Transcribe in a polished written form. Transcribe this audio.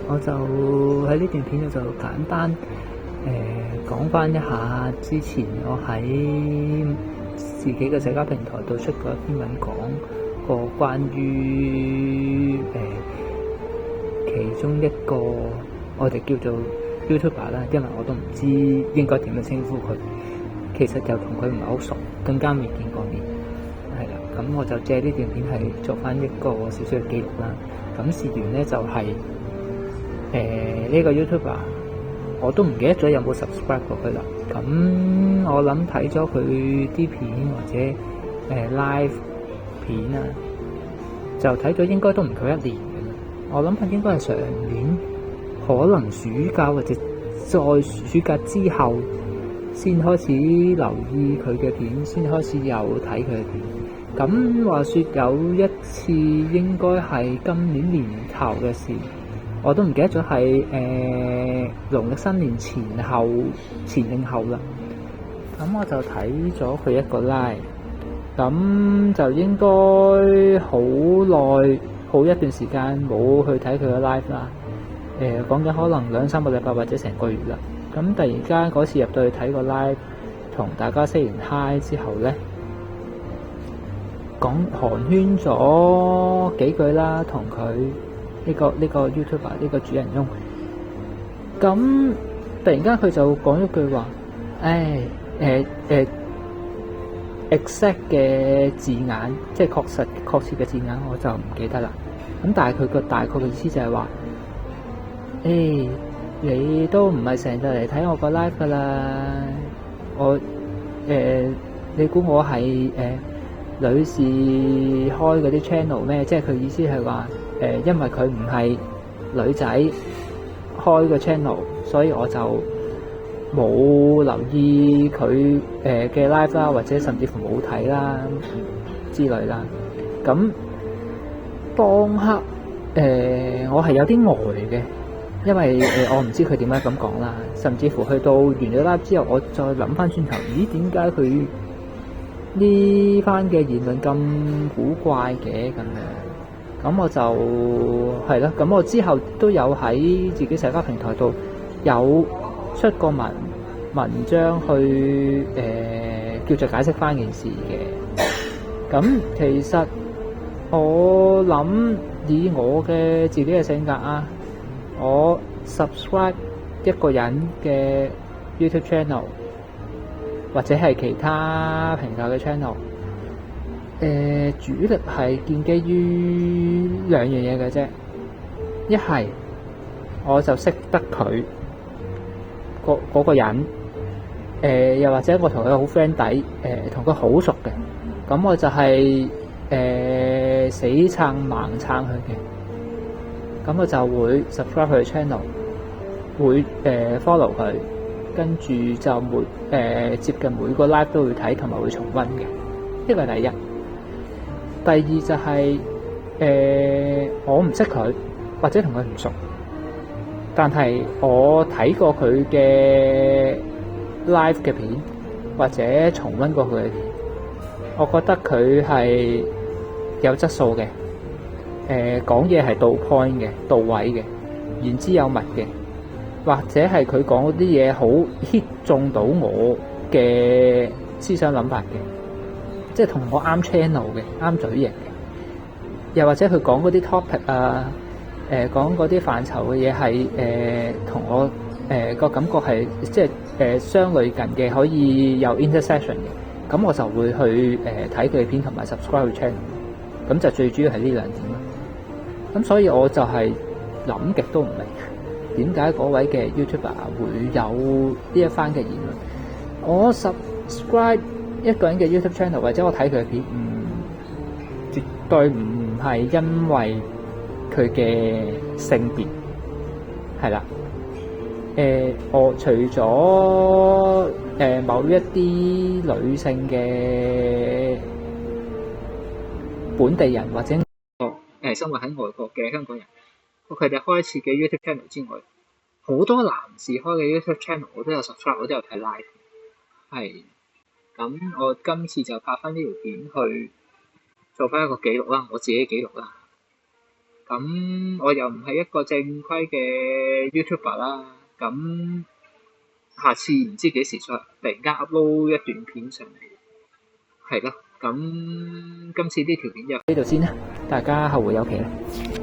我就喺呢段片度就簡單講翻一下之前我喺自己嘅社交平台度出過一篇文，講過關於其中一個我哋叫做 YouTuber 啦，因為我都唔知應該點樣稱呼佢，其實就同佢唔係好熟，更加未見過面，係啦。咁我就借呢段片係做翻一個少少嘅記錄啦。咁事緣咧就係呢個 YouTuber， 我都唔記得咗有冇 subscribe 過佢啦。咁我諗睇咗佢啲片或者live 片啊，就睇咗應該都唔夠一年嘅啦。我諗應該係上年，可能暑假或者再暑假之後先開始留意佢嘅片，先開始有睇佢嘅片。咁話說有一次應該係今年年頭嘅事，我都唔記得咗係農曆新年前定後啦。咁我就睇咗佢一個 live， 咁就應該好一段時間冇去睇佢嘅 live 啦。講緊可能2-3個禮拜或者成個月啦。咁突然間嗰次入到去睇個 live， 同大家 say 完 hi 之後咧，講寒暄咗幾句啦，同佢呢個 YouTuber 呢個主人翁。咁突然間佢就講一句話，exact 嘅字眼，即係確切嘅字眼我就唔記得啦。咁但係佢個大概嘅意思就係話，你都唔係成日嚟睇我個 live 噶啦，你估我係女士開嗰啲 channel 咩？即係佢意思係話因為佢唔係女仔開個 channel， 所以我就冇留意佢嘅 live 啦，或者甚至乎冇睇啦之類啦。咁當刻我係有啲呆嘅，因為我唔知佢點解咁講啦。甚至乎去到完咗 live 之後，我再諗翻轉頭，咦，點解佢呢番嘅言論咁古怪嘅咁樣？咁我就係咯，咁我之後都有喺自己社交平台度有出過文章去叫做解釋翻件事嘅。咁其實我諗以我嘅自己嘅性格啊，我 subscribe 一個人嘅 YouTube channel，或者係其他平台嘅 channel， 主力係建基於兩樣嘢嘅啫。一係我就識得佢嗰個人，又或者我同佢好 friend 底，同佢好熟嘅，咁我就係死撐盲撐佢嘅，咁我就會 subscribe 佢嘅 channel， 會follow 佢。跟住就接近每個 live 都會睇同埋會重溫嘅，呢個係第一。第二就係我唔識佢或者同佢唔熟，但係我睇過佢嘅 live 嘅片或者重溫過佢嘅片，我覺得佢係有質素嘅，講嘢係到 point 嘅，到位嘅，言之有物嘅。或者係佢講嗰啲嘢好 hit 中到我嘅思想諗法嘅，即係同我啱 channel 嘅，啱嘴型嘅。又或者佢講嗰啲 topic 啊，講嗰啲範疇嘅嘢係同我個感覺係即係相類近嘅，可以有 intersection 嘅。咁我就會去睇佢嘅片同埋 subscribe 佢 channel。咁就最主要係呢兩點咯。咁所以我就係諗極都唔明點解嗰位嘅 YouTuber 會有呢一番嘅言論。我 subscribe 一個人嘅 YouTube channel 或者我睇佢嘅片，絕對唔係因為佢嘅性別，係啦。我除咗某一啲女性嘅本地人或者生活喺外國嘅香港人，佢哋開設嘅 YouTube channel 之外，好多男士開嘅 YouTube channel 我都有 subscribe， 我都有睇 live。係，咁我今次就拍翻呢條片去做翻一個記錄啦，我自己記錄啦。咁我又唔係一個正規嘅 YouTuber 啦，咁下次唔知幾時再突然間 upload 一段片上嚟，係咯，咁今次呢條片就呢度先啦，大家後會有期啦。